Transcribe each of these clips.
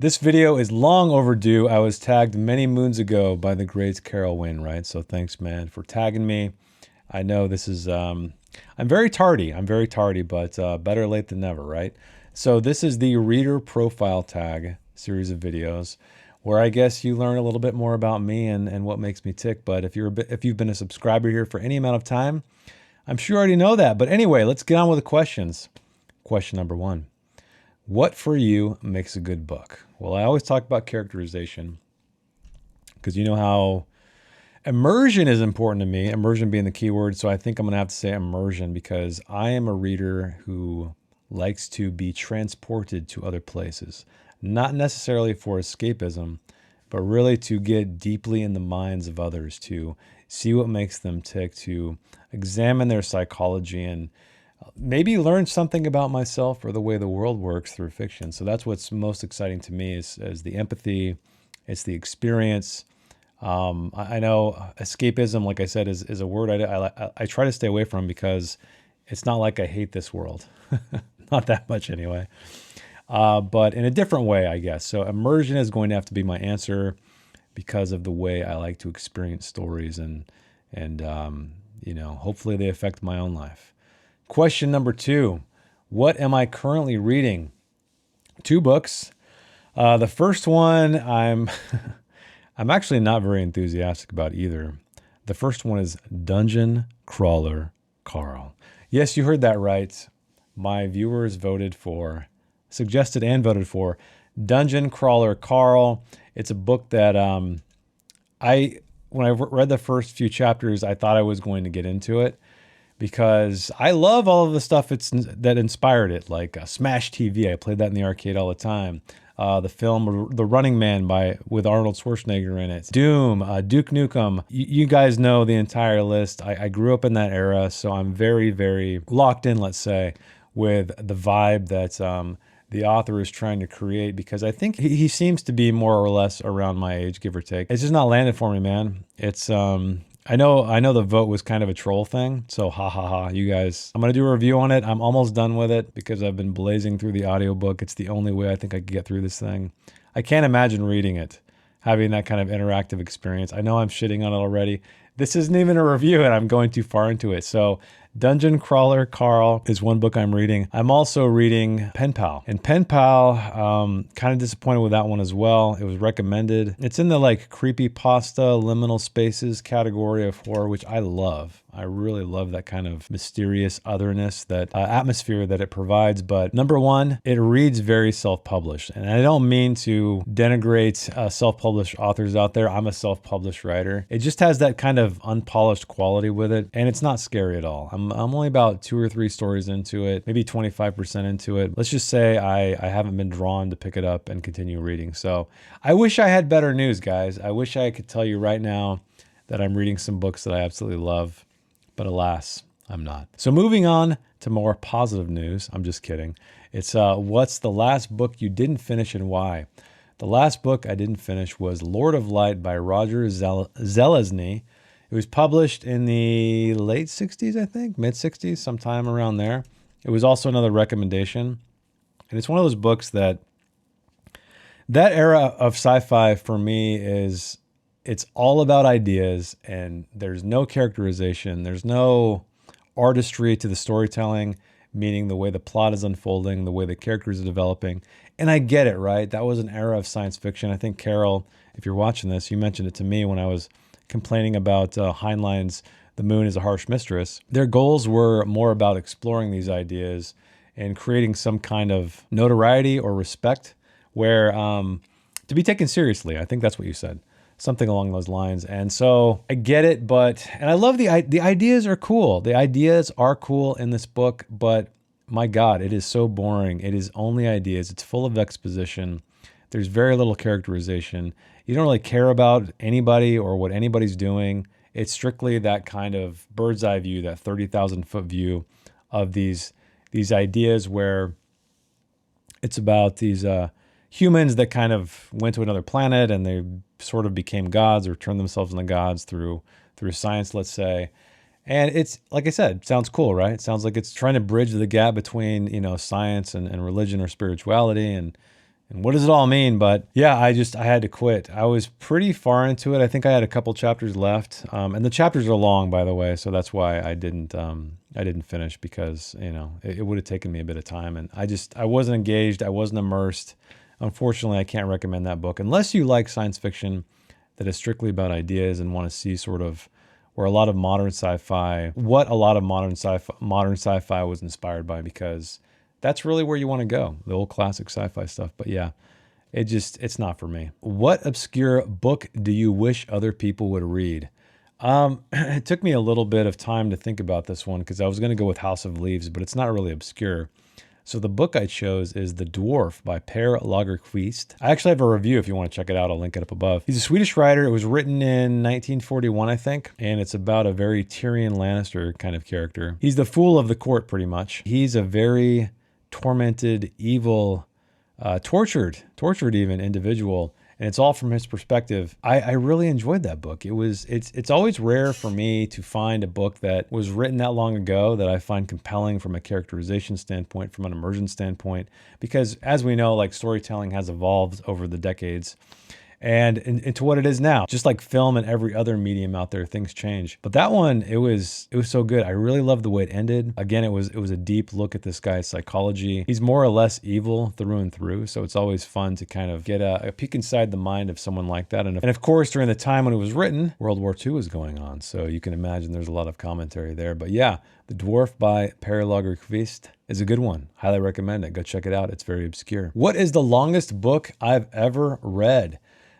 This video is long overdue. I was tagged many moons ago by the great Carol Wainwright. So thanks, man, for tagging me. I know this is, I'm very tardy. But better late than never, right? So this is the reader profile tag series of videos where I guess you learn a little bit more about me and what makes me tick. But if you've been a subscriber here for any amount of time, I'm sure you already know that. But anyway, let's get on with the questions. Question number one. What for you makes a good book? Well, I always talk about characterization because you know how immersion is important to me, immersion being the key word. So I think I'm going to have to say immersion because I am a reader who likes to be transported to other places, not necessarily for escapism, but really to get deeply in the minds of others, to see what makes them tick, to examine their psychology and maybe learn something about myself or the way the world works through fiction. So that's what's most exciting to me is the empathy, it's the experience. I know escapism, like I said, is a word I try to stay away from because it's not like I hate this world. Not that much anyway. But in a different way, I guess. So immersion is going to have to be my answer because of the way I like to experience stories and hopefully they affect my own life. Question number two, what am I currently reading? Two books. The first one I'm I'm actually not very enthusiastic about either. The first one is Dungeon Crawler Carl. Yes, you heard that right. My viewers suggested and voted for Dungeon Crawler Carl. It's a book that when I read the first few chapters, I thought I was going to get into it because I love all of the stuff that inspired it, like Smash TV. I played that in the arcade all the time. The film The Running Man with Arnold Schwarzenegger in it. Doom, Duke Nukem. You guys know the entire list. I grew up in that era, so I'm very, very locked in, let's say, with the vibe that the author is trying to create because I think he seems to be more or less around my age, give or take. It's just not landed for me, man. It's I know the vote was kind of a troll thing, so ha ha ha, you guys. I'm gonna do a review on it. I'm almost done with it because I've been blazing through the audiobook. It's the only way I think I could get through this thing. I can't imagine reading it, having that kind of interactive experience. I know I'm shitting on it already. This isn't even a review and I'm going too far into it. So Dungeon Crawler Carl is one book I'm reading. I'm also reading Pen Pal. And Pen Pal, kind of disappointed with that one as well. It was recommended. It's in the like creepypasta, liminal spaces category of horror, which I love. I really love that kind of mysterious otherness, that atmosphere that it provides. But number one, it reads very self-published. And I don't mean to denigrate self-published authors out there. I'm a self-published writer. It just has that kind of unpolished quality with it. And it's not scary at all. I'm only about 2 or 3 stories into it, maybe 25% into it. Let's just say I haven't been drawn to pick it up and continue reading. So I wish I had better news, guys. I wish I could tell you right now that I'm reading some books that I absolutely love. But alas, I'm not. So moving on to more positive news. I'm just kidding. It's what's the last book you didn't finish and why? The last book I didn't finish was Lord of Light by Roger Zelazny. It was published in the late 60s, I think, mid 60s, sometime around there. It was also another recommendation. And it's one of those books that era of sci-fi for me it's all about ideas and there's no characterization. There's no artistry to the storytelling, meaning the way the plot is unfolding, the way the characters are developing. And I get it, right? That was an era of science fiction. I think, Carol, if you're watching this, you mentioned it to me when I was complaining about Heinlein's The Moon is a Harsh Mistress. Their goals were more about exploring these ideas and creating some kind of notoriety or respect where to be taken seriously. I think that's what you said. Something along those lines. And so I get it, and I love the ideas are cool. The ideas are cool in this book, but my God, it is so boring. It is only ideas. It's full of exposition. There's very little characterization. You don't really care about anybody or what anybody's doing. It's strictly that kind of bird's eye view, that 30,000 foot view of these ideas where it's about these humans that kind of went to another planet and they sort of became gods or turned themselves into gods through science, let's say. And it's, like I said, sounds cool, right? It sounds like it's trying to bridge the gap between, science and religion or spirituality. And And what does it all mean? But yeah, I had to quit. I was pretty far into it. I think I had a couple chapters left. And the chapters are long, by the way. So that's why I didn't finish, because, it would have taken me a bit of time. And I wasn't engaged. I wasn't immersed. Unfortunately, I can't recommend that book unless you like science fiction that is strictly about ideas and want to see sort of where a lot of modern sci-fi was inspired by, because that's really where you want to go, the old classic sci-fi stuff. But yeah, it's not for me. What obscure book do you wish other people would read? It took me a little bit of time to think about this one, because I was going to go with House of Leaves, but it's not really obscure. So the book I chose is The Dwarf by Per Lagerkvist. I actually have a review if you want to check it out. I'll link it up above. He's a Swedish writer. It was written in 1941, I think, and it's about a very Tyrion Lannister kind of character. He's the fool of the court, pretty much. He's a very tormented, evil, tortured even individual. And it's all from his perspective. I really enjoyed that book. It's always rare for me to find a book that was written that long ago that I find compelling from a characterization standpoint, from an immersion standpoint, because as we know, like, storytelling has evolved over the decades and into what it is now. Just like film and every other medium out there, things change. But that one, it was so good. I really loved the way it ended. Again, it was a deep look at this guy's psychology. He's more or less evil through and through, so it's always fun to kind of get a peek inside the mind of someone like that. And of course, during the time when it was written, World War II was going on, so you can imagine there's a lot of commentary there. But yeah, The Dwarf by Per Lagerkvist is a good one. Highly recommend it. Go check it out. It's very obscure. What is the longest book I've ever read?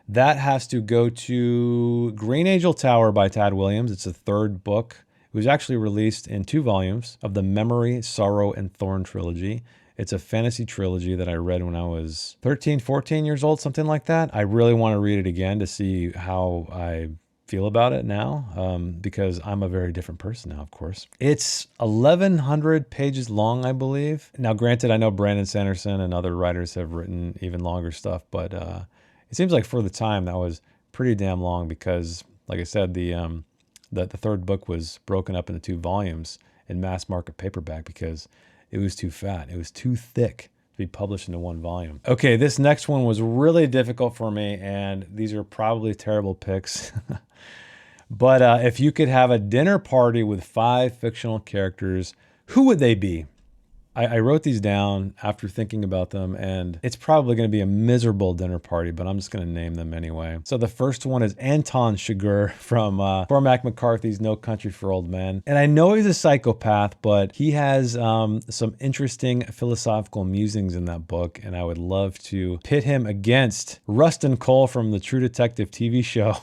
That has to go to Green Angel Tower by Tad Williams. It's the third book. It was actually released in 2 volumes of the Memory, Sorrow, and Thorn trilogy. It's a fantasy trilogy that I read when I was 13, 14 years old, something like that. I really want to read it again to see how I feel about it now, because I'm a very different person now, of course. It's 1,100 pages long, I believe. Now, granted, I know Brandon Sanderson and other writers have written even longer stuff, but it seems like for the time that was pretty damn long, because, like I said, the third book was broken up into 2 volumes in mass market paperback because it was too fat. It was too thick to be published into 1 volume. Okay, this next one was really difficult for me, and these are probably terrible picks. But if you could have a dinner party with 5 fictional characters, who would they be? I wrote these down after thinking about them, and it's probably going to be a miserable dinner party, but I'm just going to name them anyway. So the first one is Anton Chigurh from Cormac McCarthy's No Country for Old Men. And I know he's a psychopath, but he has some interesting philosophical musings in that book, and I would love to pit him against Rustin Cole from the True Detective TV show.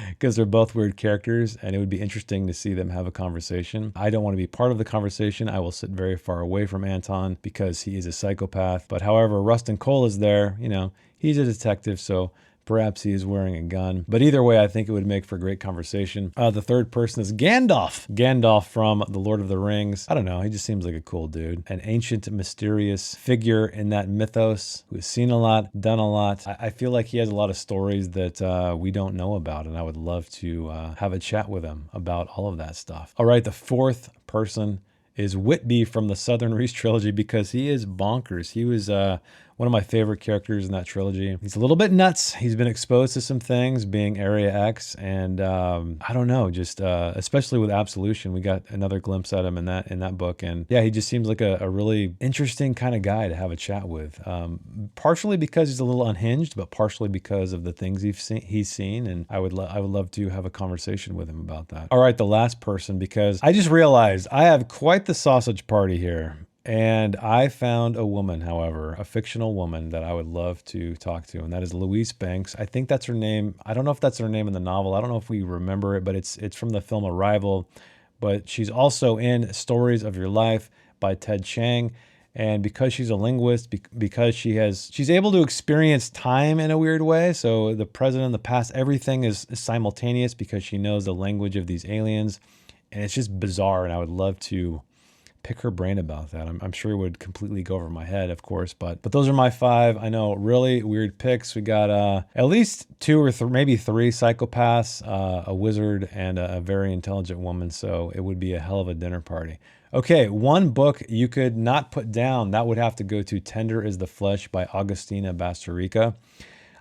Because they're both weird characters, and it would be interesting to see them have a conversation. I don't want to be part of the conversation. I will sit very far away from Anton because he is a psychopath. But however, Rustin Cole is there. He's a detective, so perhaps he is wearing a gun. But either way, I think it would make for great conversation. The third person is Gandalf. Gandalf from The Lord of the Rings. I don't know. He just seems like a cool dude. An ancient, mysterious figure in that mythos who has seen a lot, done a lot. I feel like he has a lot of stories that we don't know about, and I would love to have a chat with him about all of that stuff. All right, the fourth person is Whitby from the Southern Reach trilogy, because he is bonkers. He was one of my favorite characters in that trilogy. He's a little bit nuts. He's been exposed to some things, being Area X, and I don't know, just especially with Absolution, we got another glimpse at him in that book, and yeah, he just seems like a really interesting kind of guy to have a chat with. Partially because he's a little unhinged, but partially because of the things he's seen, and I would love to have a conversation with him about that. All right, the last person, because I just realized I have quite the sausage party here. And I found a woman, however, a fictional woman that I would love to talk to, and that is Louise Banks. I think that's her name. I don't know if that's her name in the novel. I don't know if we remember it, but it's from the film Arrival. But she's also in Stories of Your Life by Ted Chiang. And because she's a linguist, because she's able to experience time in a weird way. So the present and the past, everything is simultaneous because she knows the language of these aliens. And it's just bizarre, and I would love to pick her brain about that. I'm sure it would completely go over my head, of course, but those are my 5. I know, really weird picks. We got at least 2 or maybe 3 psychopaths, a wizard, and a very intelligent woman, so it would be a hell of a dinner party. Okay, one book you could not put down, that would have to go to Tender is the Flesh by Augustina Bastarrica.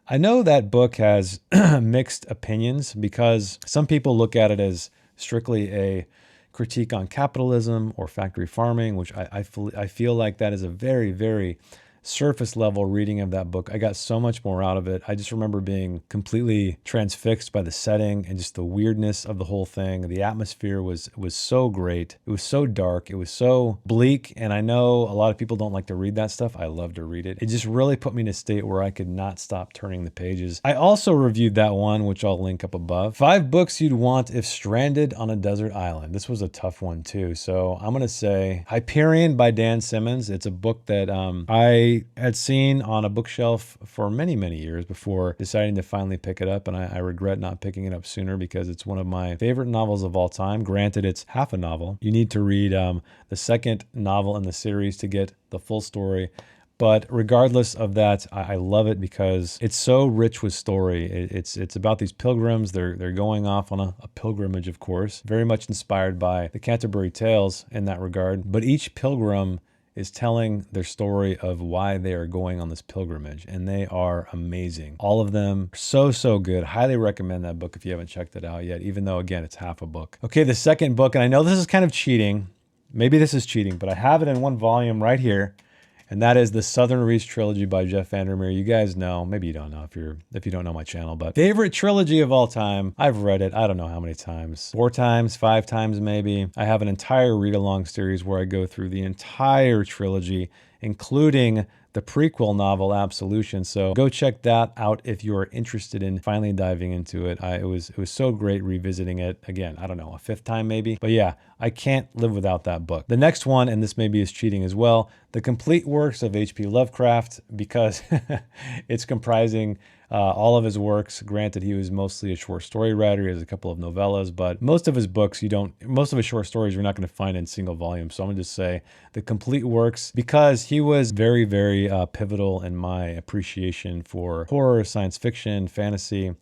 I know that book has mixed opinions because some people look at it as strictly a critique on capitalism or factory farming, which I feel like that is a very, very surface level reading of that book. I got so much more out of it. I just remember being completely transfixed by the setting and just the weirdness of the whole thing. The atmosphere was so great. It was so dark. It was so bleak. And I know a lot of people don't like to read that stuff. I love to read it. It just really put me in a state where I could not stop turning the pages. I also reviewed that one, which I'll link up above. 5 books you'd want if stranded on a desert island. This was a tough one too. So I'm going to say Hyperion by Dan Simmons. It's a book that I had seen on a bookshelf for many, many years before deciding to finally pick it up. And I regret not picking it up sooner because it's one of my favorite novels of all time. Granted, it's half a novel. You need to read the second novel in the series to get the full story. But regardless of that, I love it because it's so rich with story. It's about these pilgrims. They're going off on a pilgrimage, of course, very much inspired by the Canterbury Tales in that regard. But each pilgrim is telling their story of why they are going on this pilgrimage, and they are amazing. All of them are so good. Highly recommend that book if you haven't checked it out yet, even though, again, it's half a book. Okay, the second book, and I know this is kind of cheating. Maybe this is cheating, but I have it in one volume right here. And that is the Southern Reach trilogy by Jeff Vandermeer. You guys know, maybe you don't know if you don't know my channel, but favorite trilogy of all time. I've read it, I don't know how many times, 4 times, 5 times maybe. I have an entire read-along series where I go through the entire trilogy, including the prequel novel Absolution. So go check that out if you're interested in finally diving into it. It was so great revisiting it again. I don't know, a 5th time maybe, but yeah, I can't live without that book. The next one, and this maybe is cheating as well, the complete works of H.P. Lovecraft, because it's comprising all of his works. Granted, he was mostly a short story writer. He has a couple of novellas, but most of his books, most of his short stories, you're not going to find in single volumes. So I'm going to just say the complete works, because he was very, very pivotal in my appreciation for horror, science fiction, fantasy,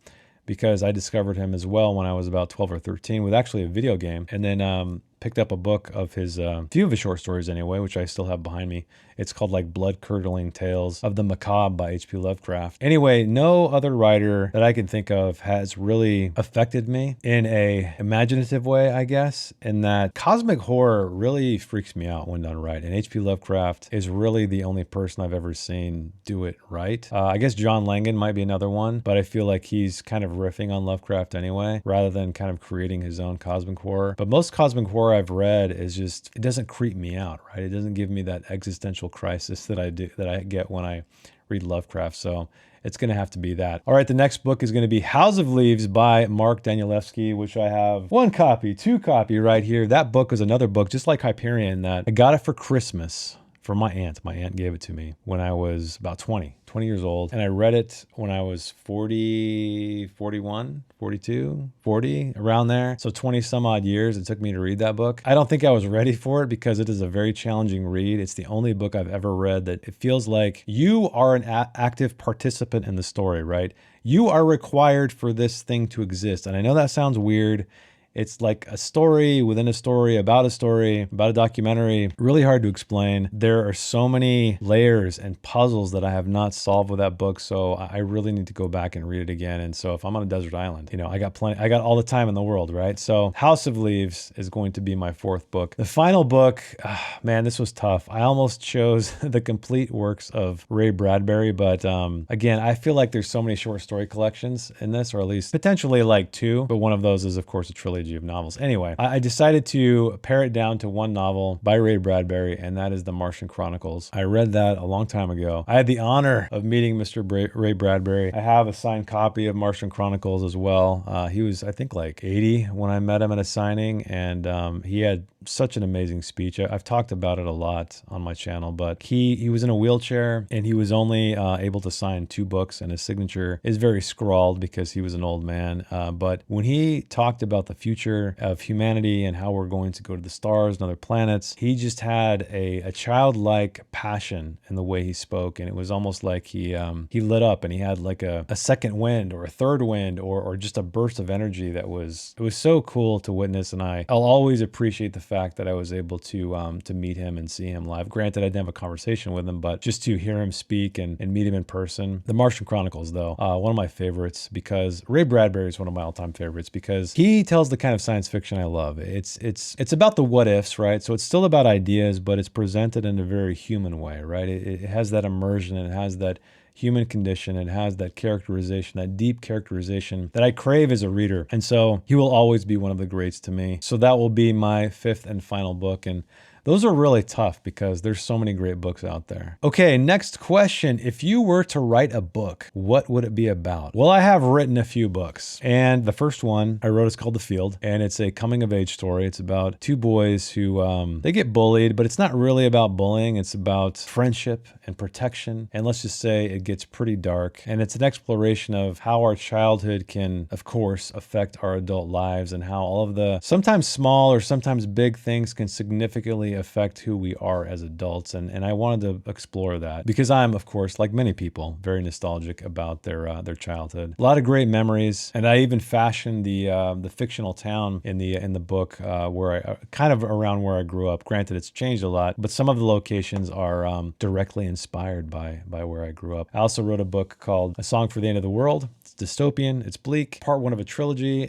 because I discovered him as well when I was about 12 or 13 with actually a video game. And then picked up a book of his, few of his short stories anyway, which I still have behind me. It's called like Blood-Curdling Tales of the Macabre by H.P. Lovecraft. Anyway, no other writer that I can think of has really affected me in a imaginative way, I guess, in that cosmic horror really freaks me out when done right. And H.P. Lovecraft is really the only person I've ever seen do it right. I guess John Langan might be another one, but I feel like he's kind of riffing on Lovecraft anyway, rather than kind of creating his own cosmic horror. But most cosmic horror I've read is just, it doesn't creep me out, right? It doesn't give me that existential crisis that I get when I read Lovecraft. So it's going to have to be that. All right, the next book is going to be House of Leaves by Mark Danielewski, which I have 1 copy, 2 copy right here. That book was another book, just like Hyperion, that I got it for Christmas from my aunt. My aunt gave it to me when I was about 20 years old. And I read it when I was 40, 41, 42, 40, around there. So 20 some odd years it took me to read that book. I don't think I was ready for it because it is a very challenging read. It's the only book I've ever read that it feels like you are an active participant in the story, right? You are required for this thing to exist. And I know that sounds weird. It's like a story within a story, about a documentary. Really hard to explain. There are so many layers and puzzles that I have not solved with that book, so I really need to go back and read it again. And so if I'm on a desert island, I got all the time in the world, right? So House of Leaves is going to be my 4th book. The final book, man, this was tough. I almost chose the complete works of Ray Bradbury, but again, I feel like there's so many short story collections in this, or at least potentially like 2, but one of those is of course a trilogy of novels. Anyway, I decided to pare it down to 1 novel by Ray Bradbury, and that is The Martian Chronicles. I read that a long time ago. I had the honor of meeting Mr. Ray Bradbury. I have a signed copy of Martian Chronicles as well. He was, I think, like 80 when I met him at a signing, and he had such an amazing speech. I've talked about it a lot on my channel, but he was in a wheelchair, and he was only able to sign 2 books, and his signature is very scrawled because he was an old man. But when he talked about the future future of humanity and how we're going to go to the stars and other planets. He just had a childlike passion in the way he spoke, and it was almost like he lit up and he had like a second wind or a third wind or just a burst of energy that was so cool to witness. And I'll always appreciate the fact that I was able to meet him and see him live. Granted, I didn't have a conversation with him, but just to hear him speak and meet him in person. The Martian Chronicles, though, one of my favorites, because Ray Bradbury is one of my all-time favorites because he tells the kind of science fiction I love. It's about the what ifs, right? So it's still about ideas, but it's presented in a very human way, right? It has that immersion and it has that human condition and has that characterization, that deep characterization that I crave as a reader. And so he will always be one of the greats to me. So that will be my fifth and final book. And those are really tough because there's so many great books out there. Okay, next question. If you were to write a book, what would it be about? Well, I have written a few books. And the first one I wrote is called The Field. And it's a coming of age story. It's about two boys who, they get bullied, but it's not really about bullying. It's about friendship and protection. And let's just say it gets pretty dark. And it's an exploration of how our childhood can, of course, affect our adult lives and how all of the sometimes small or sometimes big things can significantly affect who we are as adults. And I wanted to explore that because I'm, of course, like many people, very nostalgic about their childhood. A lot of great memories. And I even fashioned the fictional town in the book where I kind of around where I grew up. Granted, it's changed a lot, but some of the locations are directly inspired by where I grew up. I also wrote a book called A Song for the End of the World. It's dystopian, it's bleak, part one of a trilogy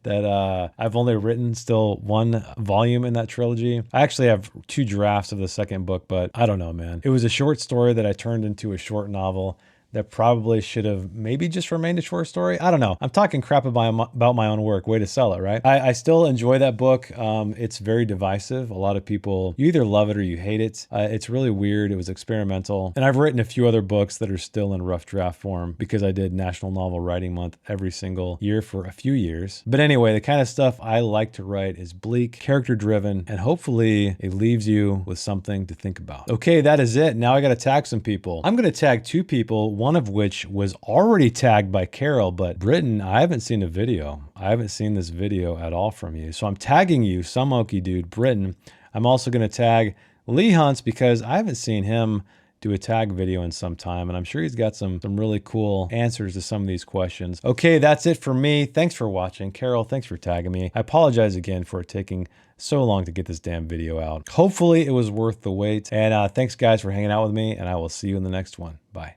that I've only written still one volume in that trilogy. I actually have two drafts of the second book, but I don't know, man. It was a short story that I turned into a short novel that probably should have maybe just remained a short story. I don't know. I'm talking crap about my own work. Way to sell it, right? I still enjoy that book. It's very divisive. A lot of people, you either love it or you hate it. It's really weird. It was experimental. And I've written a few other books that are still in rough draft form because I did National Novel Writing Month every single year for a few years. But anyway, the kind of stuff I like to write is bleak, character driven, and hopefully it leaves you with something to think about. Okay, that is it. Now I got to tag some people. I'm going to tag two people, one of which was already tagged by Carol, but Britton, I haven't seen a video. I haven't seen this video at all from you. So I'm tagging you, some okie dude, Britton. I'm also going to tag Lee Hunts because I haven't seen him do a tag video in some time, and I'm sure he's got some really cool answers to some of these questions. Okay, that's it for me. Thanks for watching. Carol, thanks for tagging me. I apologize again for it taking so long to get this damn video out. Hopefully it was worth the wait. And thanks guys for hanging out with me, and I will see you in the next one. Bye.